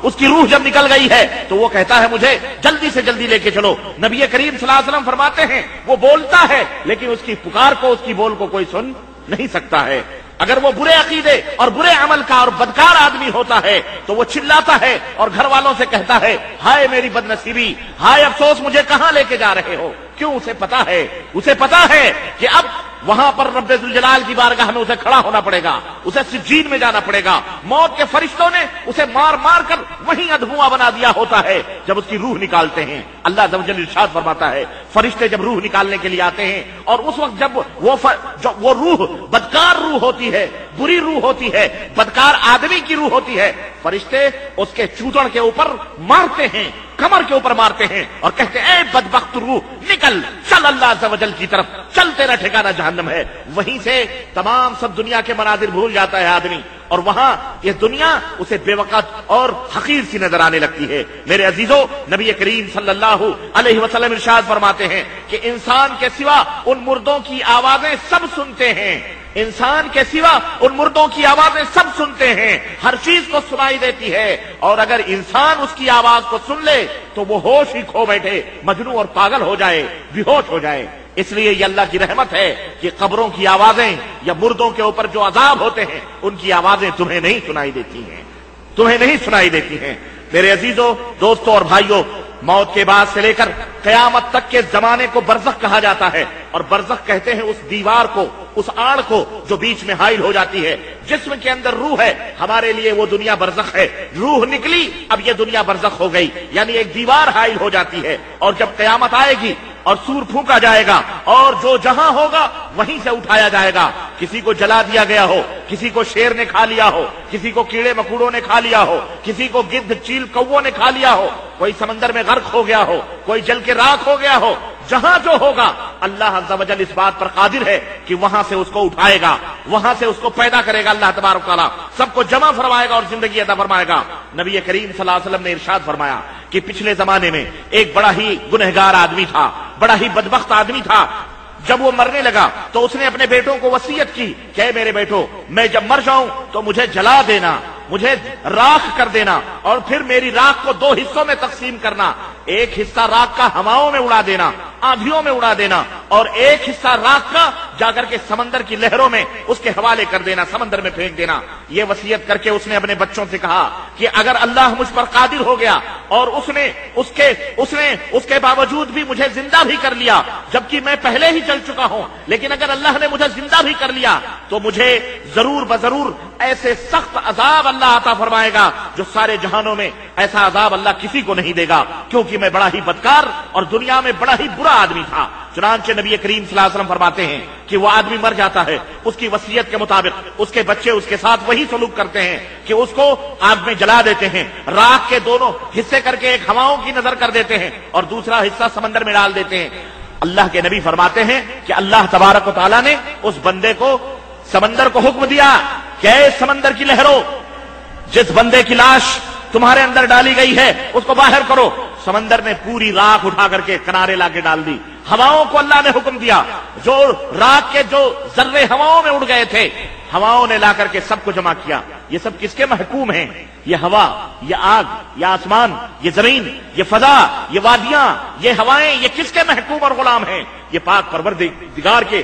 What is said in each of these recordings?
اس کی روح جب نکل گئی ہے تو وہ کہتا ہے مجھے جلدی سے جلدی لے کے چلو. نبی کریم صلی اللہ علیہ وسلم فرماتے ہیں وہ بولتا ہے لیکن اس کی پکار کو، اس کی بول کو کوئی سن نہیں سکتا ہے. اگر وہ برے عقیدے اور برے عمل کا اور بدکار آدمی ہوتا ہے تو وہ چلاتا ہے اور گھر والوں سے کہتا ہے ہائے میری بد نصیبی، ہائے افسوس، مجھے کہاں لے کے جا رہے ہو. کیوں؟ اسے پتا ہے کہ اب وہاں پر رب ذوالجلال کی بارگاہ میں اسے کھڑا ہونا پڑے گا، اسے سجین میں جانا پڑے گا. موت کے فرشتوں نے اسے مار مار کر وہیں ادھواں بنا دیا ہوتا ہے جب اس کی روح نکالتے ہیں. اللہ عز و جل ارشاد فرماتا ہے فرشتے جب روح نکالنے کے لیے آتے ہیں اور اس وقت جب وہ روح بدکار روح ہوتی ہے، بری روح ہوتی ہے، بدکار آدمی کی روح ہوتی ہے، فرشتے اس کے چودڑ کے اوپر مارتے ہیں، کمر کے اوپر مارتے ہیں اور کہتے ہیں اے بدبخت روح نکل، چل اللہ عز و جل کی طرف، چل تیرا ٹھکانہ جہنم ہے. وہیں سے تمام سب دنیا کے مناظر بھول جاتا ہے آدمی اور وہاں یہ دنیا اسے بے وقت اور حقیر سی نظر آنے لگتی ہے. میرے عزیزو، نبی کریم صلی اللہ علیہ وسلم ارشاد فرماتے ہیں کہ انسان کے سوا ان مردوں کی آوازیں سب سنتے ہیں، انسان کے سوا ان مردوں کی آوازیں سب سنتے ہیں، ہر چیز کو سنائی دیتی ہے، اور اگر انسان اس کی آواز کو سن لے تو وہ ہوش ہی کھو بیٹھے، مجنون اور پاگل ہو جائے، بے ہوش ہو جائے. اس لیے یہ اللہ کی رحمت ہے کہ قبروں کی آوازیں یا مردوں کے اوپر جو عذاب ہوتے ہیں ان کی آوازیں تمہیں نہیں سنائی دیتی ہیں، تمہیں نہیں سنائی دیتی ہیں. میرے عزیزو، دوستو اور بھائیو، موت کے بعد سے لے کر قیامت تک کے زمانے کو برزخ کہا جاتا ہے، اور برزخ کہتے ہیں اس دیوار کو، اس آڑ کو جو بیچ میں حائل ہو جاتی ہے. جسم کے اندر روح ہے، ہمارے لیے وہ دنیا برزخ ہے. روح نکلی، اب یہ دنیا برزخ ہو گئی، یعنی ایک دیوار حائل ہو جاتی ہے. اور جب قیامت آئے گی اور سور پھونکا جائے گا اور جو جہاں ہوگا وہیں سے اٹھایا جائے گا. کسی کو جلا دیا گیا ہو، کسی کو شیر نے کھا لیا ہو، کسی کو کیڑے مکوڑوں نے کھا لیا ہو، کسی کو گدھ چیل کووں نے کھا لیا ہو، کوئی سمندر میں غرق ہو گیا ہو، کوئی جل کے راکھ ہو گیا ہو، جہاں جو ہوگا اللہ عز و جل اس بات پر قادر ہے کہ وہاں سے اس کو اٹھائے گا، وہاں سے اس کو پیدا کرے گا. اللہ تبارک و تعالیٰ سب کو جمع فرمائے گا اور زندگی عطا فرمائے گا. نبی کریم صلی اللہ علیہ وسلم نے ارشاد فرمایا کہ پچھلے زمانے میں ایک بڑا ہی گنہگار آدمی تھا، بڑا ہی بدبخت آدمی تھا. جب وہ مرنے لگا تو اس نے اپنے بیٹوں کو وصیت کی کہ اے میرے بیٹو، میں جب مر جاؤں تو مجھے جلا دینا، مجھے راکھ کر دینا، اور پھر میری راکھ کو 2 حصوں میں تقسیم کرنا. ایک حصہ راکھ کا ہواؤں میں اڑا دینا، آندھیوں میں اڑا دینا، اور ایک حصہ راکھ کا جا کر کے سمندر کی لہروں میں اس کے حوالے کر دینا، سمندر میں پھینک دینا. یہ وصیت کر کے اس نے اپنے بچوں سے کہا کہ اگر اللہ مجھ پر قادر ہو گیا اور اس نے اس کے باوجود بھی مجھے زندہ بھی کر لیا جبکہ میں پہلے ہی چل چکا ہوں، لیکن اگر اللہ نے مجھے زندہ بھی کر لیا تو مجھے ضرور بضرور ایسے سخت عذاب اللہ عطا فرمائے گا جو سارے جہانوں میں ایسا عذاب اللہ کسی کو نہیں دے گا، کیونکہ میں بڑا ہی بدکار اور دنیا میں بڑا ہی برا آدمی تھا. چنانچہ نبی کریم صلی اللہ علیہ وسلم فرماتے ہیں کہ وہ آدمی مر جاتا ہے، اس کی وصیت کے مطابق اس کے بچے اس کے ساتھ وہی سلوک کرتے ہیں کہ اس کو آگ میں جلا دیتے ہیں، راکھ کے دونوں حصے کر کے ایک ہواؤں کی نظر کر دیتے ہیں اور دوسرا حصہ سمندر میں ڈال دیتے ہیں. اللہ کے نبی فرماتے ہیں کہ اللہ تبارک و تعالیٰ نے اس بندے کو، سمندر کو حکم دیا کہ اے سمندر کی لہروں، جس بندے کی لاش تمہارے اندر ڈالی گئی ہے اس کو باہر کرو. سمندر نے پوری راکھ اٹھا کر کے کنارے لا کے ڈال دی. ہواؤں کو اللہ نے حکم دیا، جو راکھ کے جو ذرے ہواؤں میں اڑ گئے تھے، ہواؤں نے لا کر کے سب کو جمع کیا. یہ سب کس کے محکوم ہیں؟ یہ ہوا، یہ آگ، یہ آسمان، یہ زمین، یہ فضا، یہ وادیاں، یہ ہوائیں، یہ کس کے محکوم اور غلام ہیں؟ یہ پاک پروردگار کے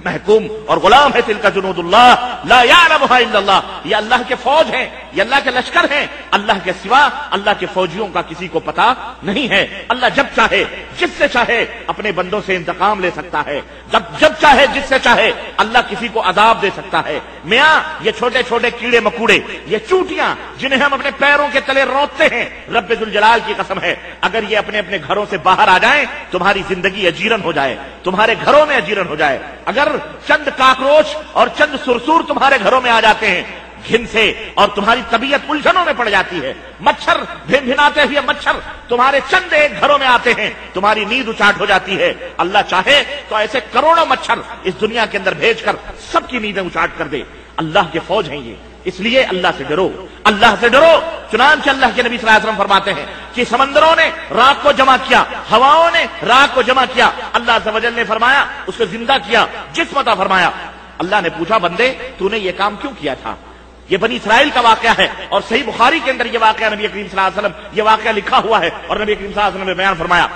محکوم اور غلام ہے. تلک جنود اللہ لا یعلمها الا اللہ. یہ اللہ کے فوج ہیں، یہ اللہ کے لشکر ہیں. اللہ کے سوا اللہ کے فوجیوں کا کسی کو پتا نہیں ہے. اللہ جب چاہے جس سے چاہے اپنے بندوں سے انتقام لے سکتا ہے، جب چاہے جس سے چاہے اللہ کسی کو عذاب دے سکتا ہے. میاں یہ چھوٹے چھوٹے کیڑے مکوڑے، یہ چونٹیاں جنہیں ہم اپنے پیروں کے تلے روتے ہیں، رب ذوالجلال کی قسم ہے اگر یہ اپنے اپنے گھروں سے باہر آ جائیں تمہاری زندگی اجیرن ہو جائے، تمہارے گھروں میں اجیرن ہو جائے. اگر چند کاکروچ اور چند سرسور تمہارے گھروں میں آ جاتے ہیں گھن سے اور تمہاری طبیعت الجھنوں میں پڑ جاتی ہے، مچھر بھن بھناتے ہوئے مچھر تمہارے چند ایک گھروں میں آتے ہیں، تمہاری نیند اچاٹ ہو جاتی ہے. اللہ چاہے تو ایسے کروڑوں مچھر اس دنیا کے اندر بھیج کر سب کی نیندیں اچاٹ کر دے. اللہ کے فوج ہیں یہ، اس لیے اللہ سے ڈرو، اللہ سے ڈرو. چنانچہ اللہ کے نبی صلی اللہ علیہ وسلم فرماتے ہیں کہ سمندروں نے راکھ کو جمع کیا، ہواؤں نے راکھ کو جمع کیا، اللہ عز و جل نے فرمایا اس کو زندہ کیا، جسم عطا فرمایا. اللہ نے پوچھا بندے تو نے یہ کام کیوں کیا تھا؟ یہ بنی اسرائیل کا واقعہ ہے، اور صحیح بخاری کے اندر یہ واقعہ نبی کریم صلی اللہ علیہ وسلم یہ واقعہ لکھا ہوا ہے، اور نبی کریم صلی اللہ علیہ وسلم نے بیان فرمایا،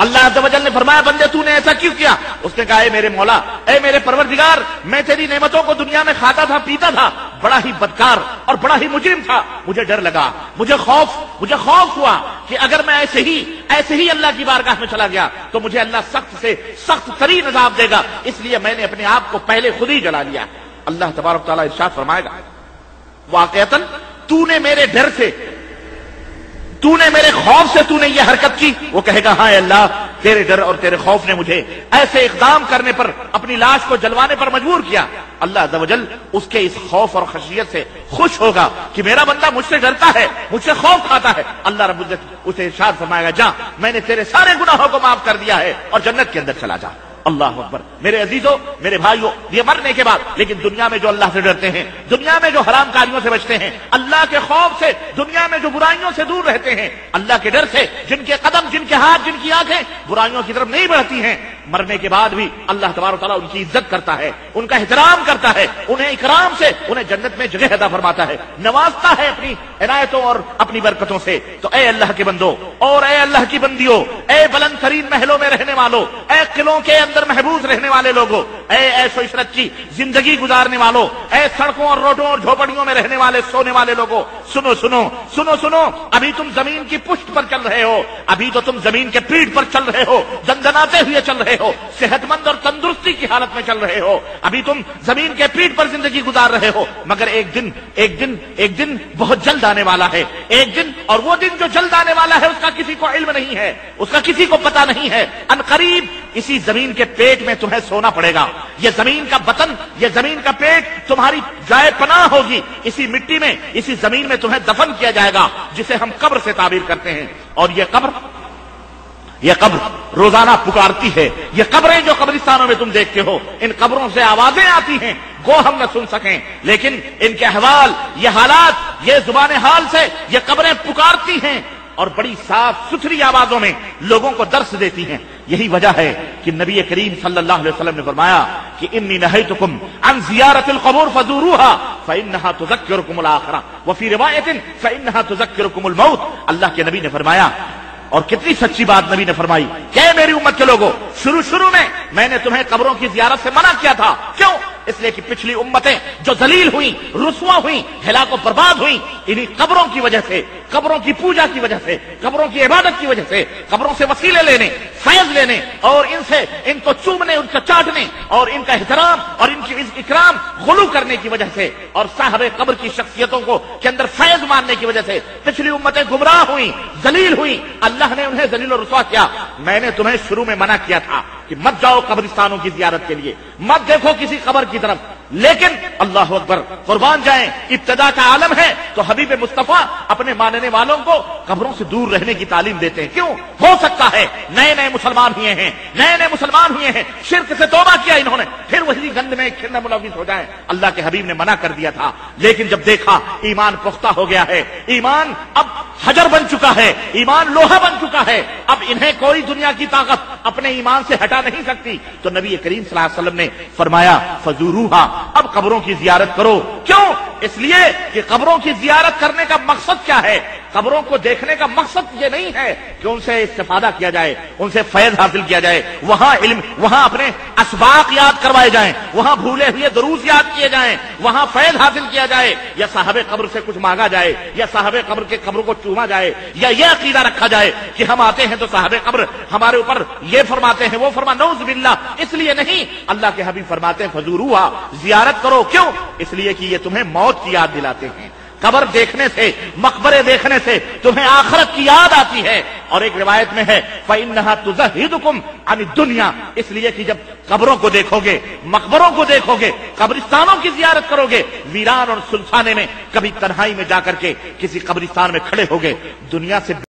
اللہ عز و جل نے فرمایا بندے تو نے ایسا کیوں کیا؟ اس نے کہا اے میرے مولا، اے میرے پروردگار، میں تیری نعمتوں کو دنیا میں کھاتا تھا پیتا تھا، بڑا ہی بدکار اور بڑا ہی مجرم تھا، مجھے ڈر لگا، مجھے خوف ہوا کہ اگر میں ایسے ہی اللہ کی بارگاہ میں چلا گیا تو مجھے اللہ سخت سے سخت ترین عذاب دے گا، اس لیے میں نے اپنے آپ کو پہلے خود ہی جلا لیا۔ اللہ تبارک تعالیٰ ارشاد فرمائے گا واقعتاً تو نے میرے ڈر سے، تو نے میرے خوف سے تو نے یہ حرکت کی۔ وہ کہے گا ہاں اللہ، تیرے ڈر اور تیرے خوف نے مجھے ایسے اقدام کرنے پر، اپنی لاش کو جلوانے پر مجبور کیا۔ اللہ عز و جل اس کے اس خوف اور خشیت سے خوش ہوگا کہ میرا بندہ مجھ سے ڈرتا ہے، مجھ سے خوف کھاتا ہے۔ اللہ رب العزت اسے ارشاد فرمائے گا جا، میں نے تیرے سارے گناہوں کو معاف کر دیا ہے اور جنت کے اندر چلا جا۔ اللہ اکبر۔ میرے عزیزوں، میرے بھائیوں، یہ مرنے کے بعد، لیکن دنیا میں جو اللہ سے ڈرتے ہیں، دنیا میں جو حرام کاریوں سے بچتے ہیں، اللہ کے خوف سے، دنیا میں جو برائیوں سے دور رہتے ہیں، اللہ کے ڈر سے، جن کے قدم، جن کے ہاتھ، جن کی آنکھیں برائیوں کی طرف نہیں بڑھتی ہیں، مرنے کے بعد بھی اللہ تبارک تعالیٰ ان کی عزت کرتا ہے، ان کا احترام کرتا ہے، انہیں اکرام سے انہیں جنت میں جگہ عطا فرماتا ہے، نوازتا ہے اپنی عنایتوں اور اپنی برکتوں سے۔ تو اے اللہ کے بندوں اور اے اللہ کی بندیوں، اے بلند ترین محلوں میں رہنے والوں، اے قلعوں کے اندر محبوس رہنے والے لوگوں، اے عیش و عشرت کی زندگی گزارنے والوں، اے سڑکوں اور روڈوں اور جھوپڑیوں میں رہنے والے سونے والے لوگوں، سنو سنو سنو سنو، ابھی تم زمین کی پشت پر چل رہے ہو، ابھی تو تم زمین کے پیٹھ پر چل رہے ہو، دندناتے ہوئے چل رہے ہو، صحت مند اور تندرستی کی حالت میں چل رہے ہو، ابھی تم زمین کے پیٹھ پر زندگی گزار رہے ہو، مگر ایک دن بہت جلد آنے والا ہے، ایک دن، اور وہ دن جو جلد آنے والا ہے اس کا کسی کو علم نہیں ہے، اس کا کسی کو پتہ نہیں ہے۔ ان قریب اسی زمین کے پیٹ میں تمہیں سونا پڑے گا، یہ زمین کا بطن، یہ زمین کا پیٹ تمہاری جائے پناہ ہوگی، اسی مٹی میں، اسی زمین میں تمہیں دفن کیا جائے گا، جسے ہم قبر سے تعبیر کرتے ہیں۔ اور یہ قبر روزانہ پکارتی ہے، یہ قبریں جو قبرستانوں میں تم دیکھتے ہو، ان قبروں سے آوازیں آتی ہیں، گو ہم نہ سن سکیں، لیکن ان کے احوال، یہ حالات، یہ زبان حال سے یہ قبریں پکارتی ہیں اور بڑی صاف ستھری آوازوں میں لوگوں کو درس دیتی ہیں۔ یہی وجہ ہے کہ نبی کریم صلی اللہ علیہ وسلم نے فرمایا کہ انی نہیتکم عن زیارت القبور فزوروها فانها تذکرکم الآخرہ وفی روایت فانها تذکرکم الموت۔ اللہ کے نبی نے فرمایا، اور کتنی سچی بات نبی نے فرمائی کہ میری امت کے لوگوں، شروع میں نے تمہیں قبروں کی زیارت سے منع کیا تھا۔ کیوں؟ اس لیے کہ پچھلی امتیں جو ذلیل ہوئیں، رسوا ہوئیں، ہلاک و برباد ہوئیں، انہی قبروں کی وجہ سے، قبروں کی پوجا کی وجہ سے، قبروں کی عبادت کی وجہ سے، قبروں سے وسیلے لینے، فیض لینے، اور ان کو چومنے، ان کو چاٹنے، اور ان کا احترام اور ان کی اکرام غلو کرنے کی وجہ سے، اور صاحب قبر کی شخصیتوں کو کے اندر فیض ماننے کی وجہ سے پچھلی امتیں گمراہ ہوئیں، ذلیل ہوئیں، اللہ نے انہیں ذلیل و رسوا کیا۔ میں نے تمہیں شروع میں منع کیا تھا کہ مت جاؤ قبرستانوں کی زیارت کے لیے، مت دیکھو کسی قبر کی طرف، لیکن اللہ اکبر، قربان جائیں، ابتدا کا عالم ہے تو حبیب مصطفیٰ اپنے ماننے والوں کو قبروں سے دور رہنے کی تعلیم دیتے ہیں۔ کیوں؟ ہو سکتا ہے نئے مسلمان ہوئے ہیں، شرک سے توبہ کیا انہوں نے، پھر وہی گند میں کھرنا ملوث ہو جائیں۔ اللہ کے حبیب نے منع کر دیا تھا، لیکن جب دیکھا ایمان پختہ ہو گیا ہے، ایمان اب حجر بن چکا ہے، ایمان لوہا بن چکا ہے، اب انہیں کوئی دنیا کی طاقت اپنے ایمان سے ہٹا نہیں سکتی، تو نبی کریم صلی اللہ علیہ وسلم نے فرمایا فزوروہا، اب قبروں کی زیارت کرو۔ کیوں؟ اس لیے کہ قبروں کی زیارت کرنے کا مقصد کیا ہے؟ قبروں کو دیکھنے کا مقصد یہ نہیں ہے کہ ان سے استفادہ کیا جائے، ان سے فیض حاصل کیا جائے، وہاں علم، وہاں اپنے اسباق یاد کروائے جائیں، وہاں بھولے ہوئے دروس یاد کیے جائیں، وہاں فیض حاصل کیا جائے، یا صاحب قبر سے کچھ مانگا جائے، یا صاحب قبر کے قبر کو چوما جائے، یا یہ عقیدہ رکھا جائے کہ ہم آتے ہیں تو صاحب قبر ہمارے اوپر یہ فرماتے ہیں، وہ نعوذ باللہ۔ اس لیے نہیں، اللہ کے حبیب فرماتے ہیں فزوروہا، زیارت کرو۔ کیوں؟ اس لیے کہ یہ تمہیں موت کی یاد دلاتے ہیں، قبر دیکھنے سے، مقبرے دیکھنے سے تمہیں آخرت کی یاد آتی ہے۔ اور ایک روایت میں ہے فَإِنَّهَا تُزَهِّدُكُمْ عَنِ الدُّنْيَا، اس لیے کہ جب قبروں کو دیکھو گے، مقبروں کو دیکھو گے، قبرستانوں کی زیارت کرو گے، ویران اور سلسانے میں کبھی تنہائی میں جا کر کے کسی قبرستان میں کھڑے ہوگے، دنیا سے